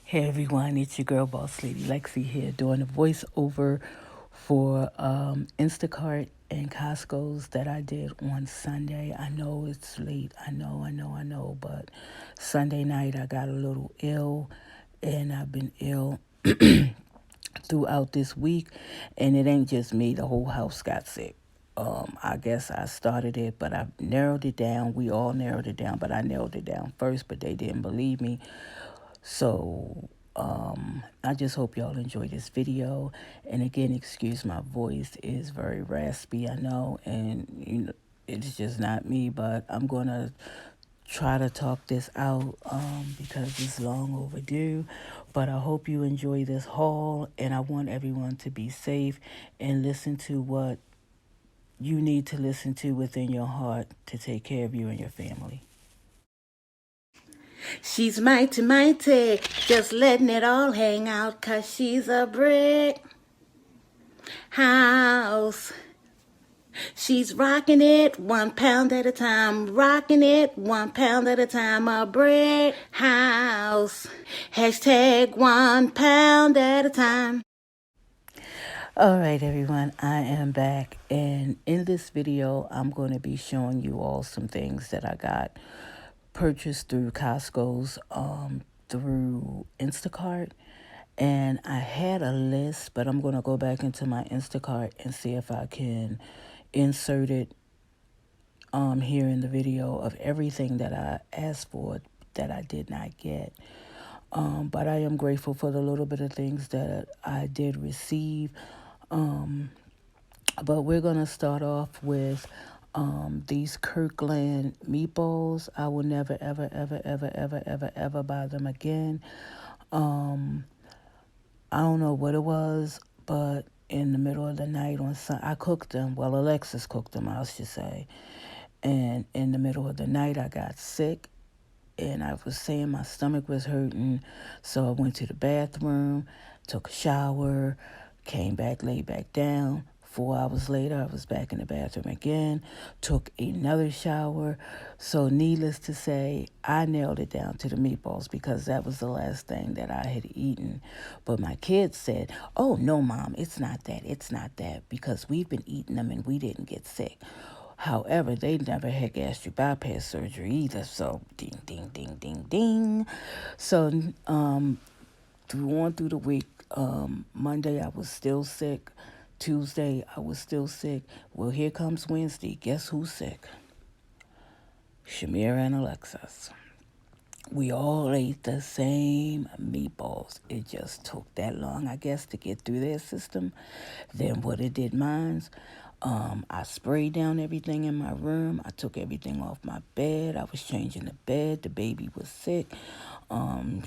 Hey everyone, it's your girl Boss Lady Lexi here doing a voiceover for Instacart and Costco's that I did on Sunday. I know it's late. I know, but Sunday night I got a little ill and I've been ill throughout this week, and it ain't just me. The whole house got sick. I guess I started it, but I narrowed it down. We all narrowed it down, but I narrowed it down first, but they didn't believe me. So I just hope y'all enjoy this video. And again, excuse my voice is very raspy, I know, and it's just not me, but I'm gonna try to talk this out because it's long overdue. But I hope you enjoy this haul, and I want everyone to be safe and listen to what you need to listen to within your heart to take care of you and your family. She's mighty, mighty, just letting it all hang out 'cause she's a brick house. She's rocking it 1 pound at a time, rocking it 1 pound at a time, a brick house. Hashtag 1 pound at a time. All right, everyone, I am back, and in this video, I'm going to be showing you all some things that I got purchased through Costco's, through Instacart, and I had a list, but I'm going to go back into my Instacart and see if I can insert it here in the video of everything that I asked for that I did not get. But I am grateful for the little bit of things that I did receive. But we're going to start off with these Kirkland meatballs. I will never, ever, ever, ever, ever, ever, ever buy them again. I don't know what it was, but in the middle of the night on Sunday, I cooked them. Well, Alexis cooked them, I should say. And in the middle of the night, I got sick. And I was saying my stomach was hurting. So I went to the bathroom, took a shower, came back, laid back down. 4 hours later, I was back in the bathroom again, took another shower. So needless to say, I nailed it down to the meatballs because that was the last thing that I had eaten. But my kids said, "Oh, no, Mom, it's not that, because we've been eating them and we didn't get sick." However, they never had gastric bypass surgery either. So, ding, ding, ding, ding, ding. So, through the week, Monday I was still sick. Tuesday I was still sick. Well, here comes Wednesday. Guess who's sick? Shamira and Alexis. We all ate the same meatballs. It just took that long, I guess, to get through their system than what it did mine's. I sprayed down everything in my room. I took everything off my bed. I was changing the bed. The baby was sick.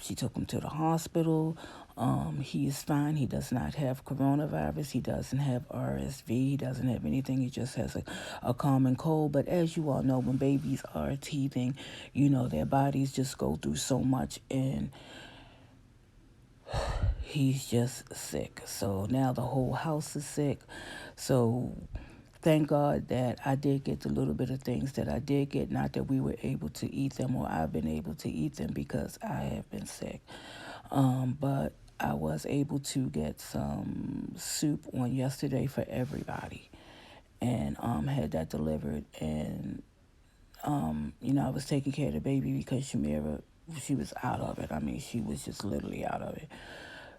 She took him to the hospital. He is fine. He does not have coronavirus. He doesn't have RSV. He doesn't have anything. He just has a common cold. But as you all know, when babies are teething, their bodies just go through so much, and he's just sick. So now the whole house is sick. So thank God that I did get the little bit of things that I did get. Not that we were able to eat them or I've been able to eat them because I have been sick. But I was able to get some soup on yesterday for everybody, and had that delivered. And I was taking care of the baby because Shamira, she was out of it. I mean, she was just literally out of it.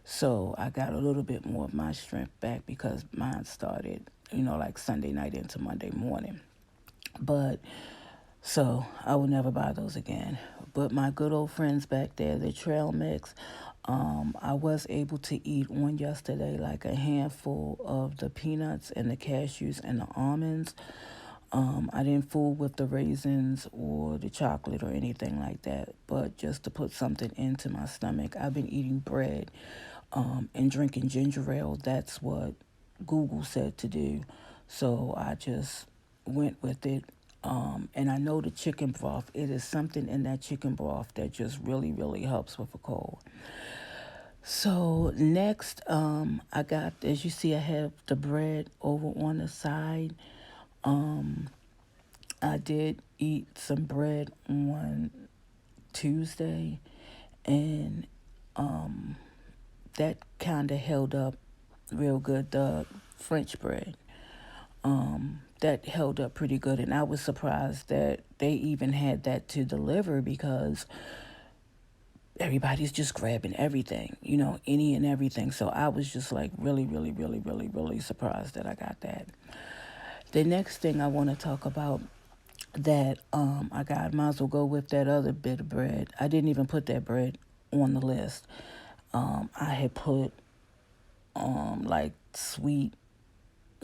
So I got a little bit more of my strength back because mine started, like Sunday night into Monday morning. But so I will never buy those again. But my good old friends back there, the trail mix, I was able to eat on yesterday like a handful of the peanuts and the cashews and the almonds. I didn't fool with the raisins or the chocolate or anything like that, but just to put something into my stomach. I've been eating bread and drinking ginger ale. That's what Google said to do. So I just went with it. And I know the chicken broth, it is something in that chicken broth that just really, really helps with a cold. So next, I got, as you see, I have the bread over on the side. I did eat some bread on Tuesday, and that kind of held up real good. The French bread, that held up pretty good, and I was surprised that they even had that to deliver because everybody's just grabbing everything, any and everything. So I was just like really, really, really, really, really surprised that I got that. The next thing I want to talk about that I got, might as well go with that other bit of bread. I didn't even put that bread on the list. I had put like sweet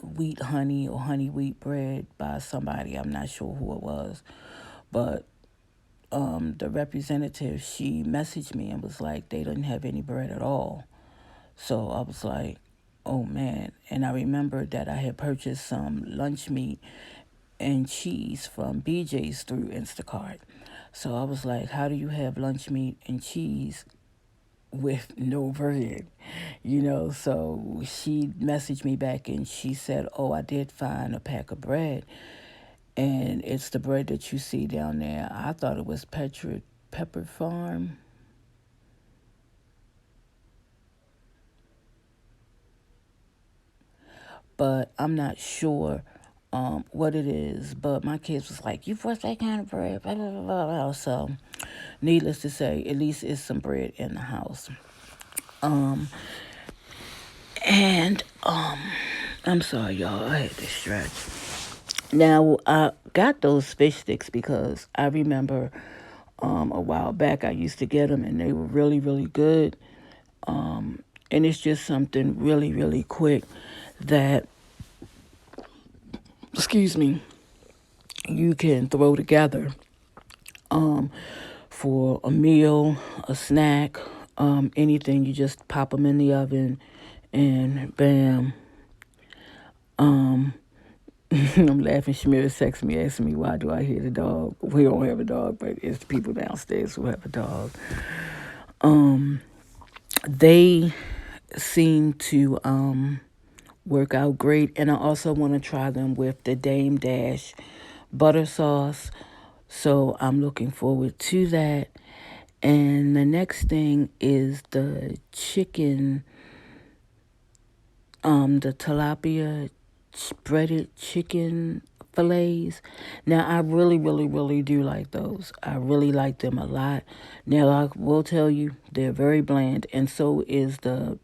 wheat honey or honey wheat bread by somebody. I'm not sure who it was, but the representative, she messaged me and was like, they didn't have any bread at all. So I was like, oh man. And I remembered that I had purchased some lunch meat and cheese from BJ's through Instacart. So I was like, how do you have lunch meat and cheese with no bread? So she messaged me back and she said, oh, I did find a pack of bread. And it's the bread that you see down there. I thought it was Pepper Farm. But I'm not sure what it is. But my kids was like, you bought that kind of bread, blah, blah, blah, blah. So needless to say, at least it's some bread in the house. And I'm sorry, y'all. I had to stretch. Now, I got those fish sticks because I remember a while back I used to get them and they were really, really good. And it's just something really, really quick that, excuse me, you can throw together for a meal, a snack, anything. You just pop them in the oven and bam. I'm laughing. Shamira texted me, asking me, why do I hear the dog? We don't have a dog, but it's the people downstairs who have a dog. They seem to work out great. And I also want to try them with the Dame Dash butter sauce. So I'm looking forward to that. And the next thing is the chicken, the tilapia breaded chicken fillets. Now, I really, really, really do like those. I really like them a lot. Now, I will tell you, they're very bland, and so is the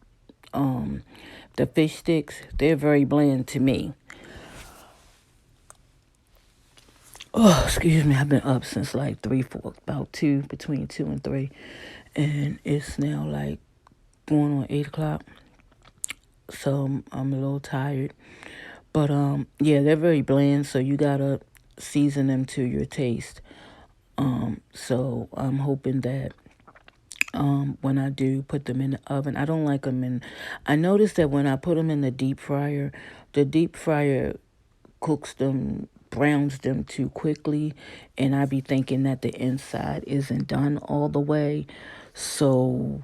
fish sticks. They're very bland to me. Oh, excuse me. I've been up since like 3, 4, about 2, between 2 and 3. And it's now like going on 8 o'clock. So I'm a little tired. But yeah, they're very bland, so you gotta season them to your taste. So I'm hoping that when I do put them in the oven, I don't like them in. I noticed that when I put them in the deep fryer cooks them, browns them too quickly, and I be thinking that the inside isn't done all the way. So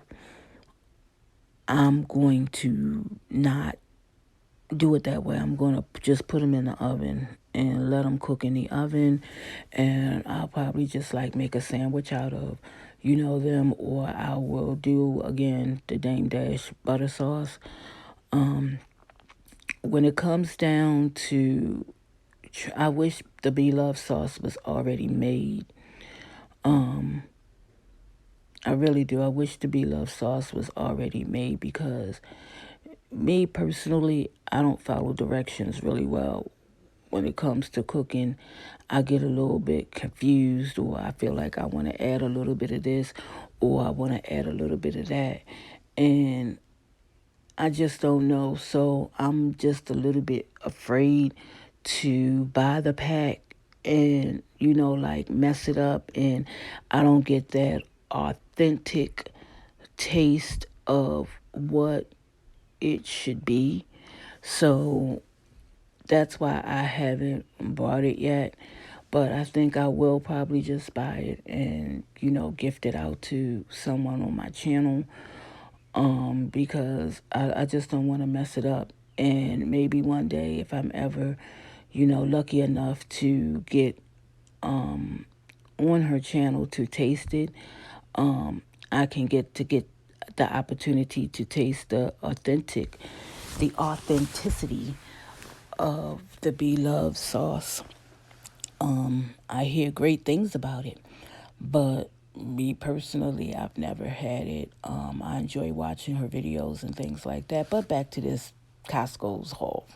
I'm going to not do it that way. I'm going to just put them in the oven and let them cook in the oven. And I'll probably just like make a sandwich out of, them, or I will do again the Dame Dash butter sauce. When it comes down to, I wish the Beloved sauce was already made. I really do. I wish the Beloved sauce was already made because me personally, I don't follow directions really well. When it comes to cooking, I get a little bit confused, or I feel like I want to add a little bit of this, or I want to add a little bit of that. And I just don't know. So I'm just a little bit afraid to buy the pack and, like mess it up. And I don't get that authentic taste of what it should be. So that's why I haven't bought it yet. But I think I will probably just buy it and, gift it out to someone on my channel. Because I just don't want to mess it up. And maybe one day if I'm ever, lucky enough to get on her channel to taste it, I can get the opportunity to taste the authenticity of the beloved sauce. I hear great things about it, but me personally, I've never had it. I enjoy watching her videos and things like that. But back to this Costco's haul.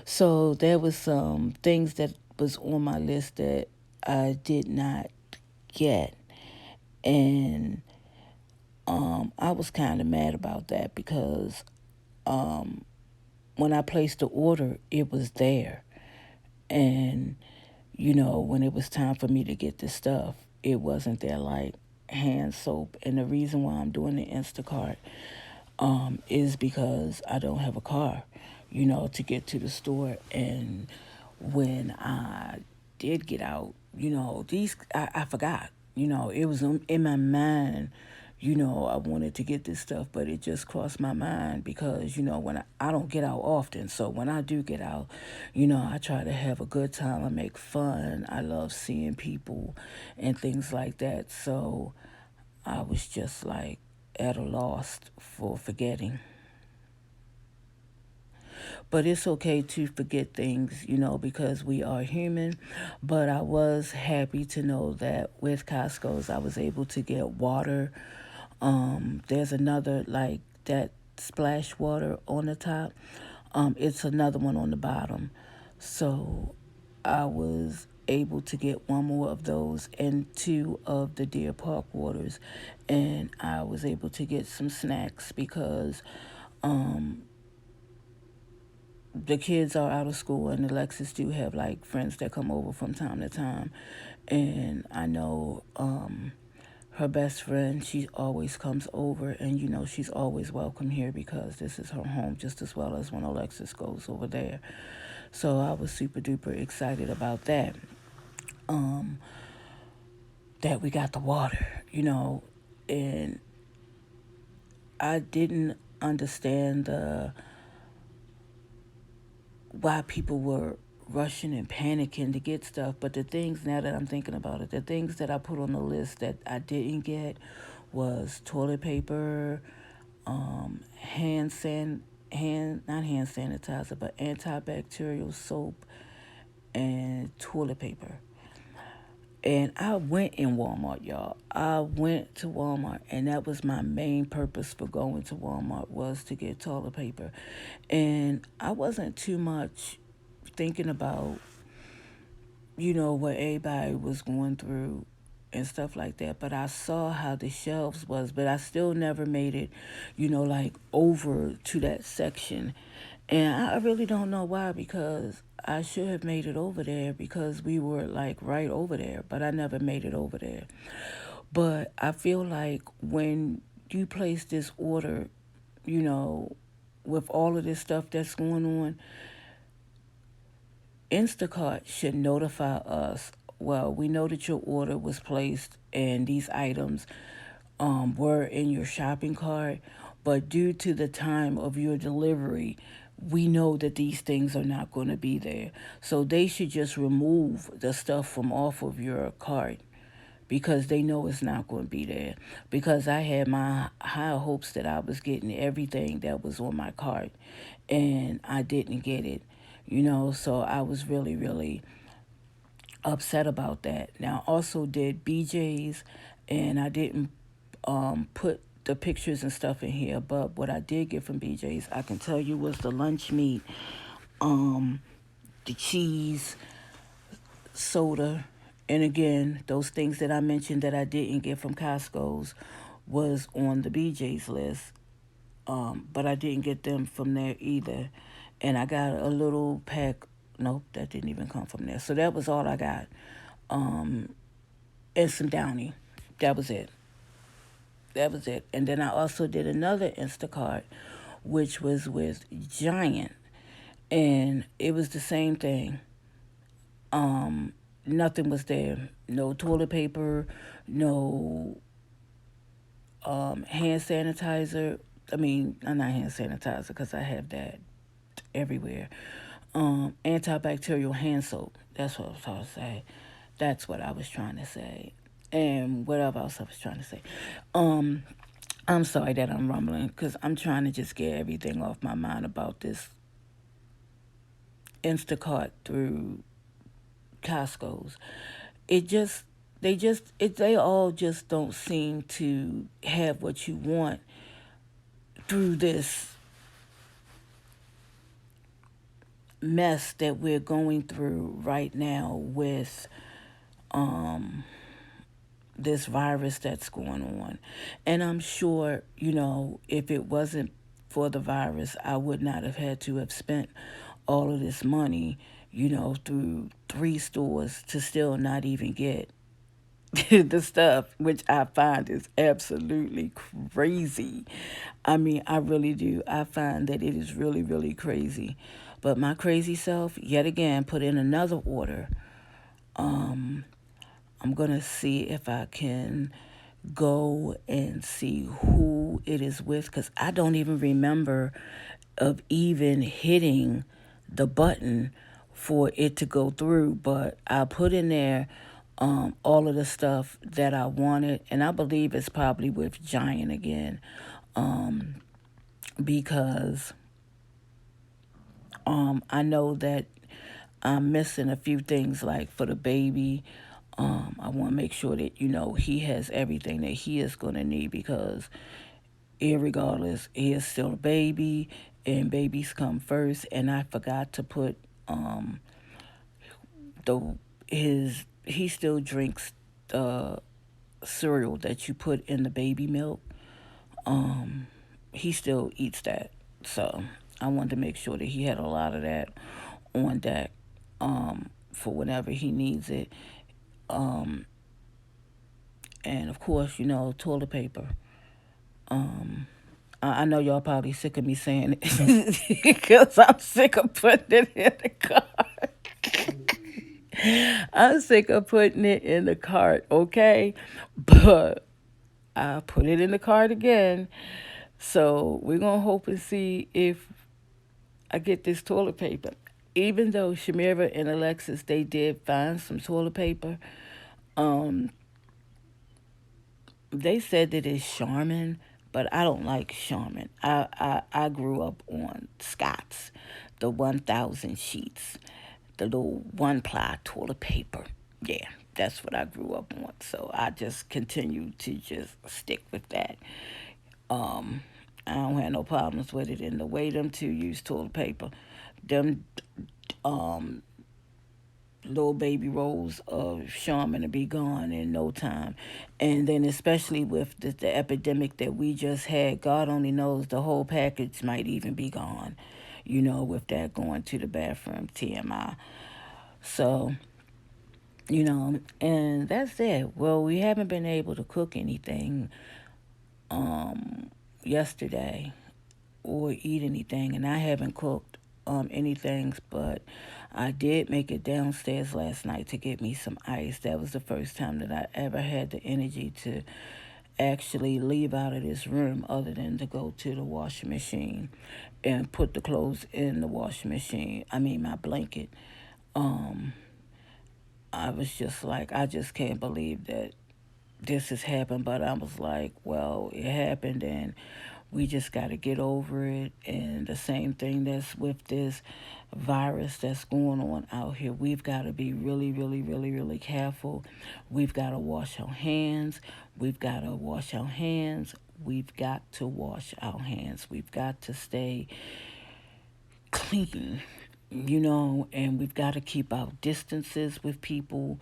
So there was some things that was on my list that I did not get, and I was kind of mad about that because when I placed the order, it was there. And, when it was time for me to get the stuff, it wasn't there, like hand soap. And the reason why I'm doing the Instacart is because I don't have a car, to get to the store. And when I did get out, I forgot. It was in my mind. I wanted to get this stuff, but it just crossed my mind because, when I don't get out often. So when I do get out, I try to have a good time. I make fun. I love seeing people and things like that. So I was just like at a loss for forgetting. But it's okay to forget things, because we are human. But I was happy to know that with Costco's, I was able to get water. There's another, like that splash water on the top. It's another one on the bottom. So I was able to get one more of those and two of the Deer Park waters. And I was able to get some snacks because the kids are out of school, and Alexis do have like friends that come over from time to time. And I know her best friend, she always comes over, and she's always welcome here because this is her home just as well as when Alexis goes over there. So I was super duper excited about that. That we got the water, and I didn't understand why people were rushing and panicking to get stuff. But the things, now that I'm thinking about it, the things that I put on the list that I didn't get was toilet paper, not hand sanitizer, but antibacterial soap and toilet paper. And I went in Walmart, y'all. I went to Walmart, and that was my main purpose for going to Walmart, was to get toilet paper. And I wasn't too much thinking about, what everybody was going through and stuff like that. But I saw how the shelves was, but I still never made it, like over to that section. And I really don't know why, because I should have made it over there because we were like right over there, but I never made it over there. But I feel like when you place this order, you know, with all of this stuff that's going on, Instacart should notify us. Well, we know that your order was placed and these items were in your shopping cart, but due to the time of your delivery, we know that these things are not going to be there. So they should just remove the stuff from off of your cart because they know it's not going to be there. Because I had my high hopes that I was getting everything that was on my cart, and I didn't get it. So I was really, really upset about that. Now, I also did BJ's, and I didn't put the pictures and stuff in here, but what I did get from BJ's, I can tell you, was the lunch meat, the cheese, soda, and again, those things that I mentioned that I didn't get from Costco's was on the BJ's list, but I didn't get them from there either. And I got a little pack. Nope, that didn't even come from there. So that was all I got. And some Downy. That was it. That was it. And then I also did another Instacart, which was with Giant. And it was the same thing. Nothing was there. No toilet paper, no hand sanitizer. I mean, not hand sanitizer because I have that everywhere. Antibacterial hand soap. That's what I was trying to say. That's what I was trying to say. And whatever else I was trying to say. I'm sorry that I'm rumbling because I'm trying to just get everything off my mind about this Instacart through Costco's. It just they all just don't seem to have what you want through this mess that we're going through right now with this virus that's going on. And I'm sure, if it wasn't for the virus, I would not have had to have spent all of this money, through three stores to still not even get the stuff, which I find is absolutely crazy. I mean, I really do. I find that it is really, really crazy. But my crazy self, yet again, put in another order. I'm going to see if I can go and see who it is with because I don't even remember of even hitting the button for it to go through. But I put in there all of the stuff that I wanted, and I believe it's probably with Giant again because I know that I'm missing a few things like for the baby. I want to make sure that he has everything that he is going to need because, irregardless, he is still a baby, and babies come first. And I forgot to put the his he still drinks the cereal that you put in the baby milk. He still eats that, so I wanted to make sure that he had a lot of that on deck for whenever he needs it. Um, and of course, toilet paper. I know y'all probably sick of me saying it because I'm sick of putting it in the cart. I'm sick of putting it in the cart, okay? But I put it in the cart again. So we're going to hope and see if I get this toilet paper. Even though Shamira and Alexis, they did find some toilet paper, um, they said that it's Charmin, but I don't like Charmin. I grew up on Scott's, the 1,000 sheets, the little one ply toilet paper. Yeah, that's what I grew up on. So I just continue to just stick with that. Um, I don't have no problems with it. And the way them two use toilet paper, them um, little baby rolls of Charmin to be gone in no time. And then especially with the epidemic that we just had, God only knows the whole package might even be gone, with that going to the bathroom, TMI. So, and that's it. Well, we haven't been able to cook anything yesterday or eat anything, and I haven't cooked anything, but I did make it downstairs last night to get me some ice. That was the first time that I ever had the energy to actually leave out of this room other than to go to the washing machine and put the clothes in the washing machine. I mean, my blanket. Um, I was just like, I just can't believe that this has happened, but I was like, well, it happened and we just got to get over it. And the same thing that's with this virus that's going on out here, we've got to be really, really, really, really careful. We've got to wash our hands. We've got to wash our hands. We've got to wash our hands. We've got to stay clean, and we've got to keep our distances with people,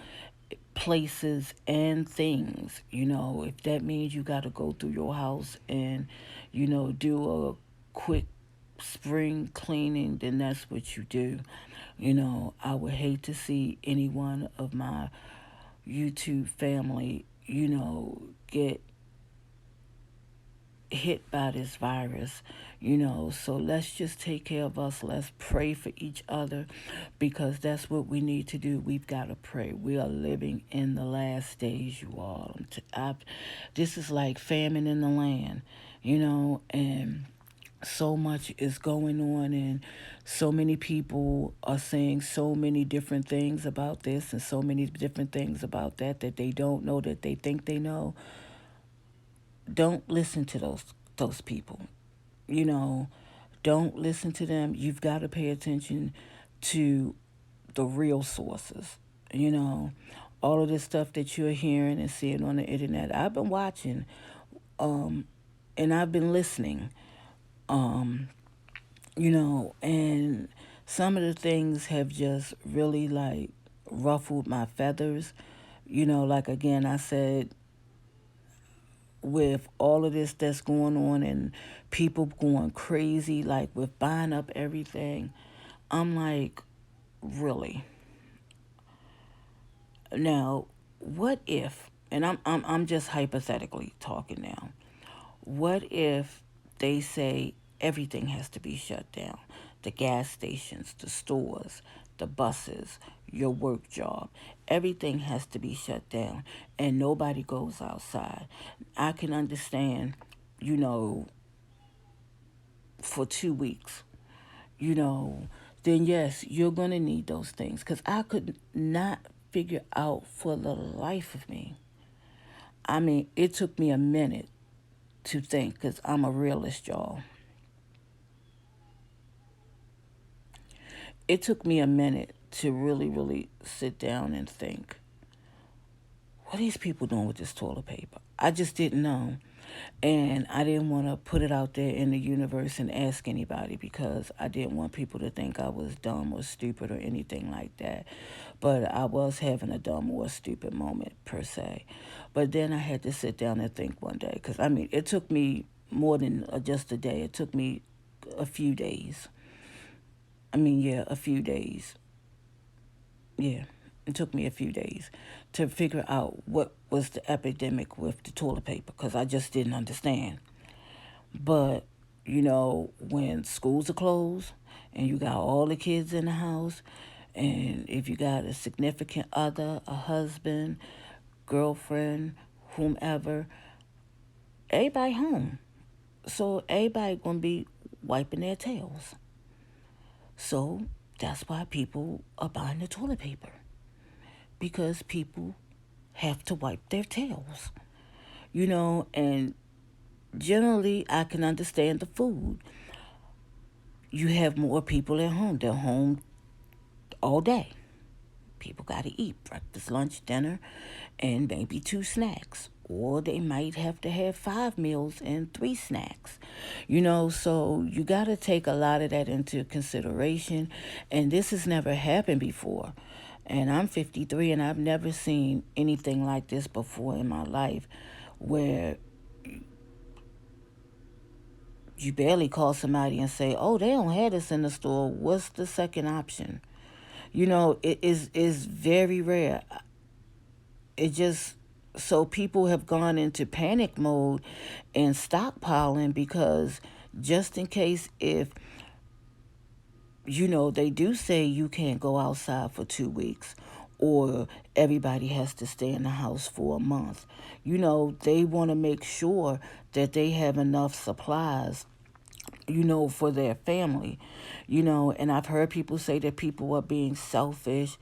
places, and things. If that means you got to go through your house and, do a quick spring cleaning, then that's what you do. I would hate to see any one of my YouTube family, get hit by this virus, So let's just take care of us. Let's pray for each other because that's what we need to do. We've got to pray. We are living in the last days, you all. This is like famine in the land, and so much is going on, and so many people are saying so many different things about this and so many different things about that they don't know that they think they know. don't listen to those people. You know, don't listen to them. You've got to pay attention to the real sources. You know, all of this stuff that you're hearing and seeing on the internet. I've been watching, and I've been listening. Um, and some of the things have just really like ruffled my feathers. Like again, I said, with all of this that's going on and people going crazy, like with buying up everything, I'm like, really? Now, what if, and I'm just hypothetically talking now, what if they say everything has to be shut down? The gas stations, the stores, the buses, your work job, everything has to be shut down and nobody goes outside. I can understand, you know, for 2 weeks, you know, then yes, you're going to need those things. Because I could not figure out for the life of me. I mean, it took me a minute to think because I'm a realist, y'all. It took me a minute to really, really sit down and think, what are these people doing with this toilet paper? I just didn't know. And I didn't want to put it out there in the universe and ask anybody because I didn't want people to think I was dumb or stupid or anything like that. But I was having a dumb or stupid moment, per se. But then I had to sit down and think one day because, I mean, it took me more than just a day. It took me a few days. I mean, yeah, a few days. Yeah, it took me a few days to figure out what was the epidemic with the toilet paper because I just didn't understand. But, when schools are closed and you got all the kids in the house, and if you got a significant other, a husband, girlfriend, whomever, everybody home. So everybody gonna be wiping their tails. So that's why people are buying the toilet paper. Because people have to wipe their tails. And generally I can understand the food. You have more people at home. They're home all day. People got to eat breakfast, lunch, dinner, and maybe 2 snacks. Or they might have to have 5 meals and 3 snacks. So you got to take a lot of that into consideration. And this has never happened before. And I'm 53 and I've never seen anything like this before in my life where you barely call somebody and say, oh, they don't have this in the store. What's the second option? It is very rare. It just, so people have gone into panic mode and stockpiling because just in case if, they do say you can't go outside for 2 weeks or everybody has to stay in the house for a month. They want to make sure that they have enough supplies, for their family, and I've heard people say that people are being selfish.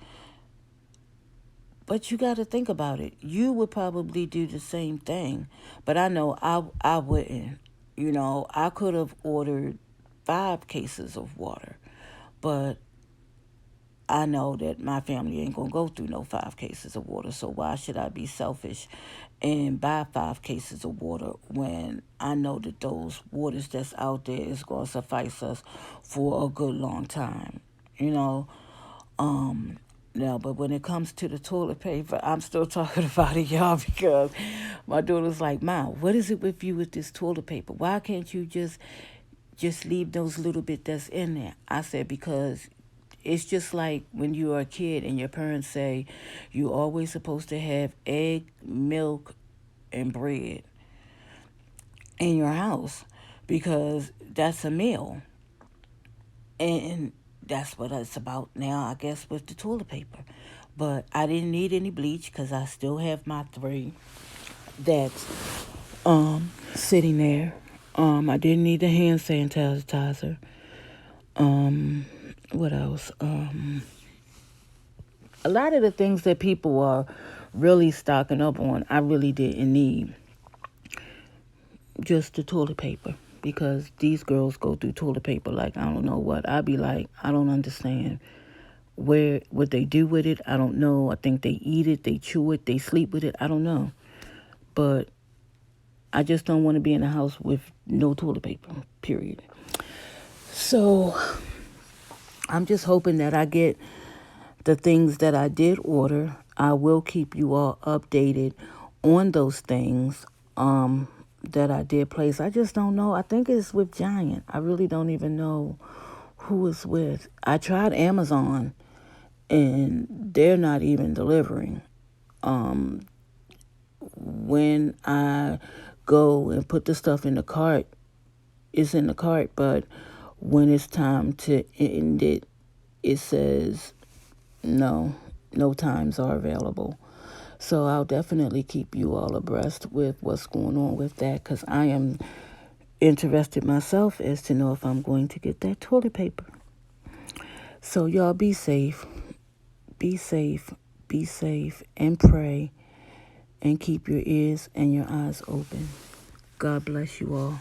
But you got to think about it. You would probably do the same thing. But I know I wouldn't. I could have ordered 5 cases of water. But I know that my family ain't going to go through no 5 cases of water. So why should I be selfish and buy 5 cases of water when I know that those waters that's out there is going to suffice us for a good long time? You know? No, but when it comes to the toilet paper, I'm still talking about it, y'all, because my daughter's like, Mom, what is it with you with this toilet paper? Why can't you just leave those little bit that's in there? I said, because it's just like when you are a kid and your parents say you always supposed to have egg, milk, and bread in your house because that's a meal. And that's what it's about now, I guess, with the toilet paper. But I didn't need any bleach because I still have my 3 that's sitting there. I didn't need the hand sanitizer. What else? A lot of the things that people are really stocking up on, I really didn't need. just the toilet paper, because these girls go through toilet paper like I don't know what. I'd be like, I don't understand what they do with it. I don't know. I think they eat it, they chew it, they sleep with it. I don't know. But I just don't want to be in a house with no toilet paper, period. So I'm just hoping that I get the things that I did order. I will keep you all updated on those things that I did place. I just don't know. I think it's with Giant. I really don't even know who it's with. I tried Amazon, and they're not even delivering. When I go and put the stuff in the cart, it's in the cart, but when it's time to end it, it says no times are available. So I'll definitely keep you all abreast with what's going on with that, because I am interested myself as to know if I'm going to get that toilet paper. So y'all be safe, be safe, be safe, and pray, and keep your ears and your eyes open. God bless you all.